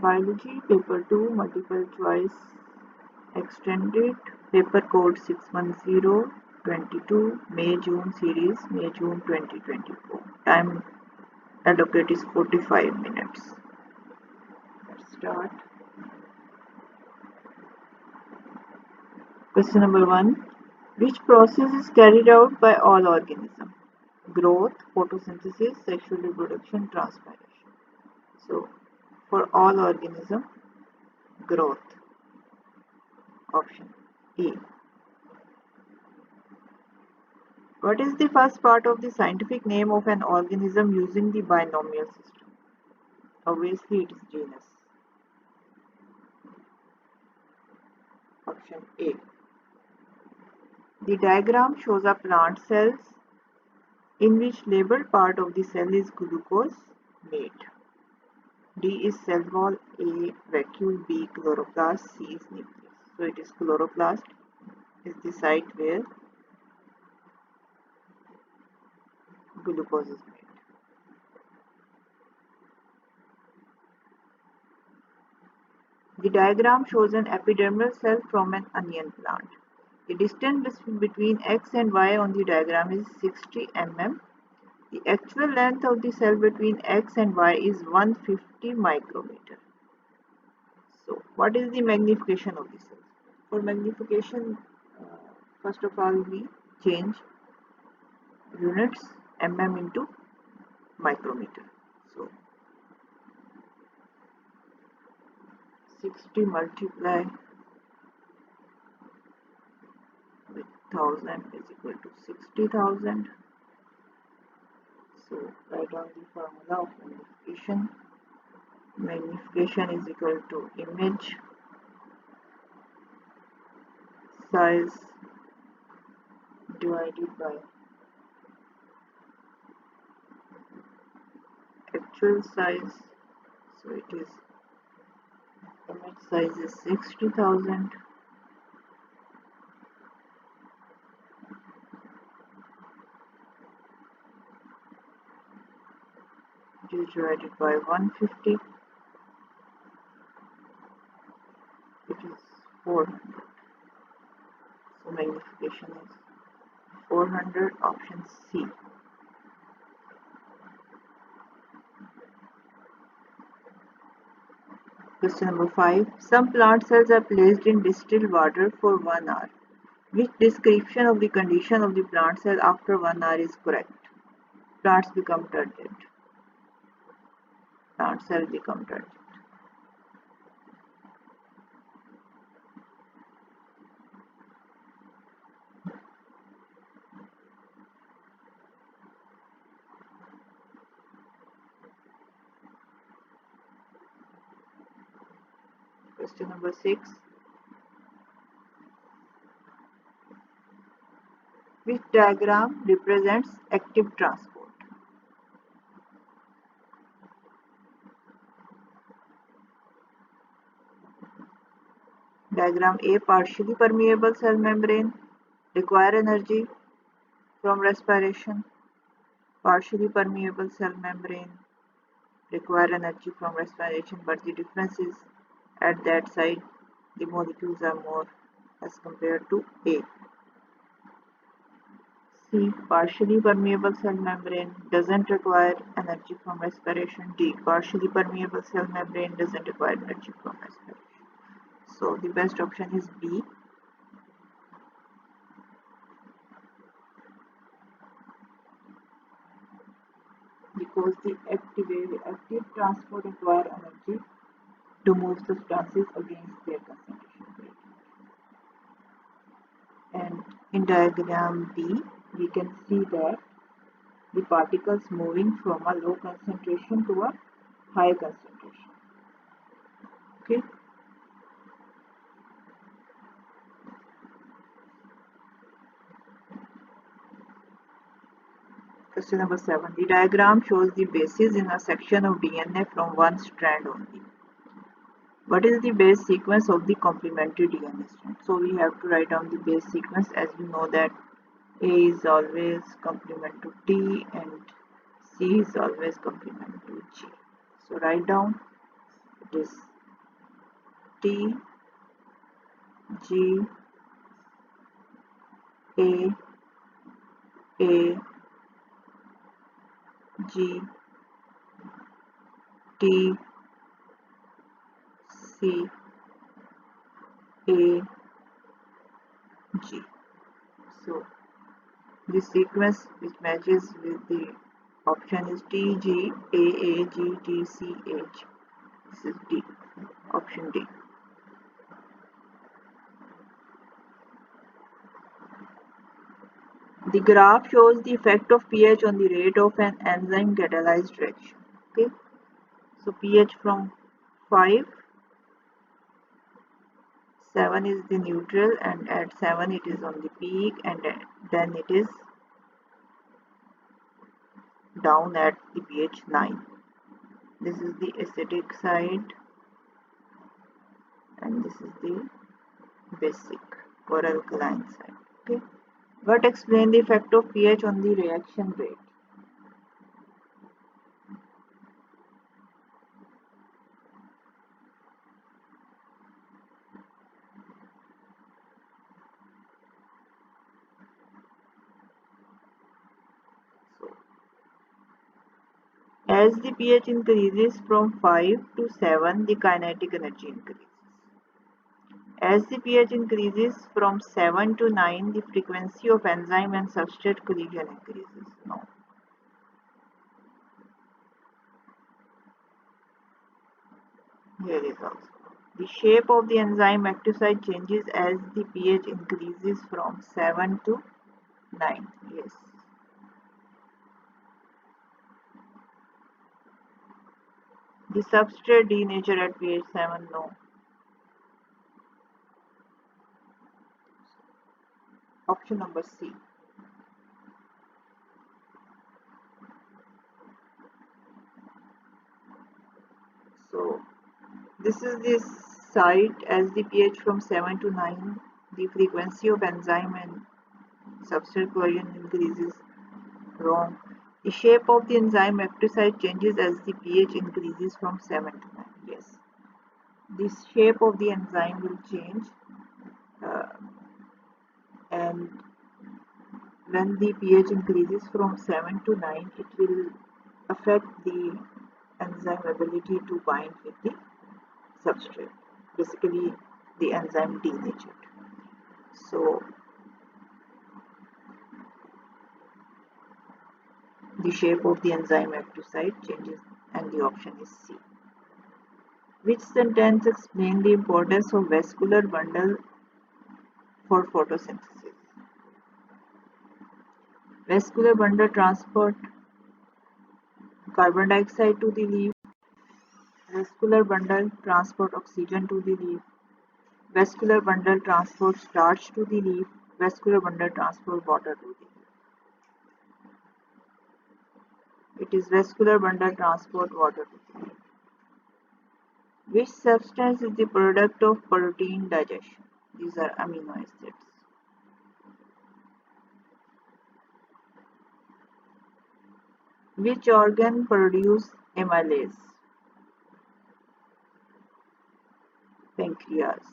Biology, Paper 2, Multiple Choice Extended, Paper Code 610, 22, May-June Series, May-June 2024. Time allocate is 45 minutes. Let's start. Question number 1. Which process is carried out by all organisms? Growth, photosynthesis, sexual reproduction, transpiration. So, for all organisms, growth. Option E. What is the first part of the scientific name of an organism using the binomial system? Obviously, it is genus. Option A. The diagram shows a plant cells in which labeled part of the cell is glucose made. D is cell wall, A vacuole, B chloroplast, C is nucleus. So it is chloroplast is the site where glucose is made. The diagram shows an epidermal cell from an onion plant. The distance between X and Y on the diagram is 60 mm. The actual length of the cell between X and Y is 150 micrometer. So, what is the magnification of the cell? For magnification, first of all, we change units mm into micrometer. So, 60 multiply with 1000 is equal to 60,000. So, write down the formula of magnification. Magnification is equal to image size divided by actual size. So it is image size is 60,000 divided by 150. It is 400. So magnification is 400. Option C. Question number 5. Some plant cells are placed in distilled water for 1 hour. Which description of the condition of the plant cell after 1 hour is correct? Plants become turgid. Plant cell become turgid. Question number 6. Which diagram represents active transport? Diagram A, partially permeable cell membrane require energy from respiration. Partially permeable cell membrane require energy from respiration, but the difference is at that side the molecules are more as compared to A. C, partially permeable cell membrane doesn't require energy from respiration. D, partially permeable cell membrane doesn't require energy from respiration. So the best option is B. Because the active transport require energy to move substances against their concentration gradient. And in diagram B, we can see that the particles moving from a low concentration to a high concentration. Okay. Question number 7. The diagram shows the bases in a section of DNA from one strand only. What is the base sequence of the complementary DNA strand? So we have to write down the base sequence, as we know that A is always complement to T and C is always complement to G. So write down, it is T, G, A, A, G, T, C, A, G. So this sequence which matches with the option is T, G, A, A, G, T, C, H. This is D, option D. The graph shows the effect of pH on the rate of an enzyme catalyzed reaction. Okay, so pH from 5, 7 is the neutral, and at 7 it is on the peak, and then it is down at the pH 9. This is the acidic side, and this is the basic or alkaline side. Okay, what explains the effect of pH on the reaction rate? So as the pH increases from 5 to 7, the kinetic energy increases. As the pH increases from 7 to 9, the frequency of enzyme and substrate collision increases. No. Here is also. The shape of the enzyme active site changes as the pH increases from 7 to 9. Yes. The substrate denature at pH 7. No. Option number C. So this is the site as the pH from 7 to 9. The frequency of enzyme and substrate collision increases. Wrong. The shape of the enzyme active site changes as the pH increases from 7 to 9. Yes. The shape of the enzyme will change, and when the pH increases from 7 to 9, it will affect the enzyme ability to bind with the substrate. Basically, the enzyme denatured. So the shape of the enzyme active site changes, and the option is C. Which sentence explains the importance of vascular bundle for photosynthesis? Vascular bundle transport carbon dioxide to the leaf. Vascular bundle transport oxygen to the leaf. Vascular bundle transport starch to the leaf. Vascular bundle transport water to the leaf. It is vascular bundle transport water to the leaf. Which substance is the product of protein digestion? These are amino acids. Which organ produces amylase? Pancreas.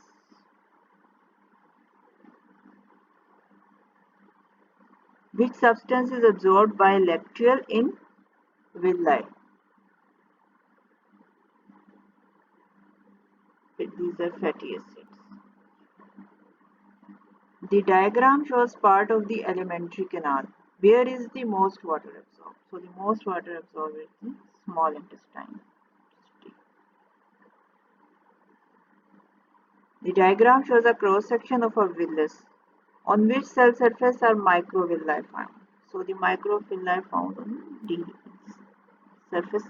Which substance is absorbed by lacteal in villi? These are fatty acids. The diagram shows part of the alimentary canal. Where is the most water absorbed? So the most water absorbed is the small intestine. The diagram shows a cross section of a villus. On which cell surface are microvilli found? So the microvilli found on the surface,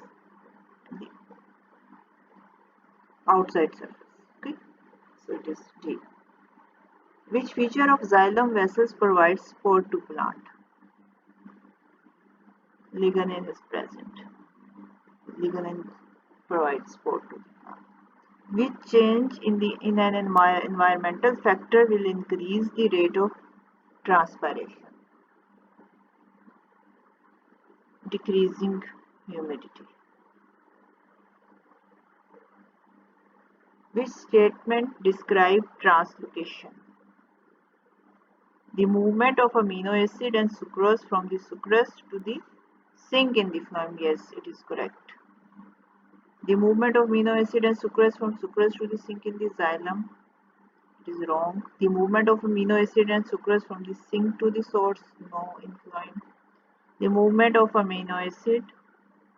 the outside surface. Okay, so it is D. Which feature of xylem vessels provides support to plant? Lignin is present. Lignin provides support to the plant. Which change in an environmental factor will increase the rate of transpiration? Decreasing humidity. Which statement describes translocation? The movement of amino acid and sucrose from the sucrose to the sink in the phloem. Yes, it is correct. The movement of amino acid and sucrose from sucrose to the sink in the xylem. It is wrong. The movement of amino acid and sucrose from the sink to the source. No, in phloem. The movement of amino acid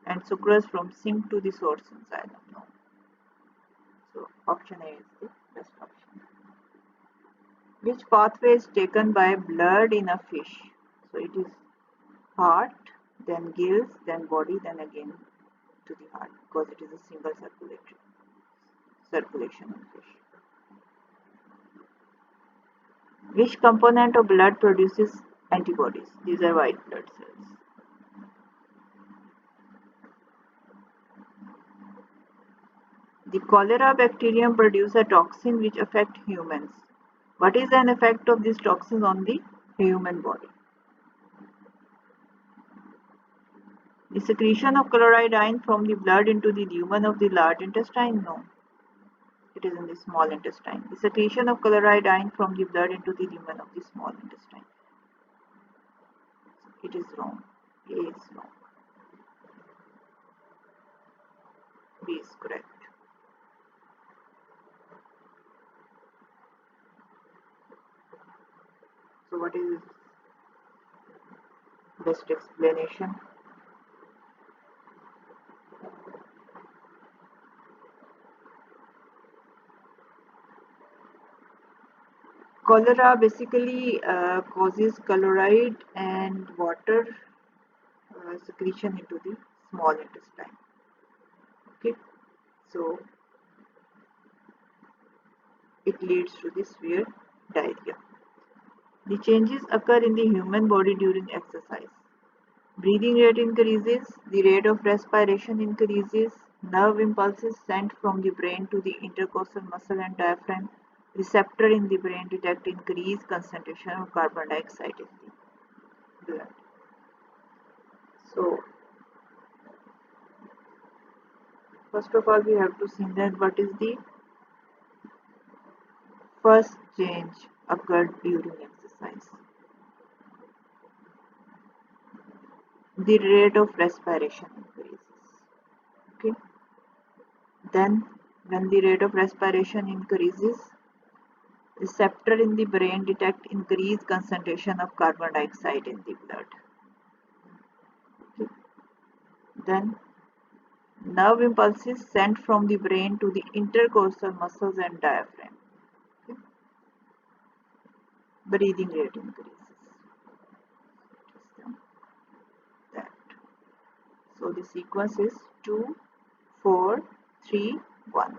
and sucrose from sink to the source in xylem. No. So option A is the best option. Which pathway is taken by blood in a fish? So it is heart, then gills, then body, then again to the heart, because it is a single circulation in fish. Which component of blood produces antibodies? These are white blood cells. The cholera bacterium produces a toxin which affects humans. What is an effect of these toxins on the human body? The secretion of chloride from the blood into the lumen of the large intestine? No. It is in the small intestine. The secretion of chloride from the blood into the lumen of the small intestine. It is wrong. A is wrong. B is correct. So what is best explanation? Cholera basically causes chloride and water secretion into the small intestine. Okay, so it leads to the severe diarrhea. The changes occur in the human body during exercise. Breathing rate increases, the rate of respiration increases, nerve impulses sent from the brain to the intercostal muscle and diaphragm, receptor in the brain detect increased concentration of carbon dioxide in the blood. So, first of all, we have to see that what is the first change occurred during exercise. The rate of respiration increases. Okay. Then, when the rate of respiration increases, receptor in the brain detect increased concentration of carbon dioxide in the blood. Okay. Then, nerve impulses sent from the brain to the intercostal muscles and diaphragm. Okay. Breathing rate increases. That. So the sequence is 2, 4, 3, 1.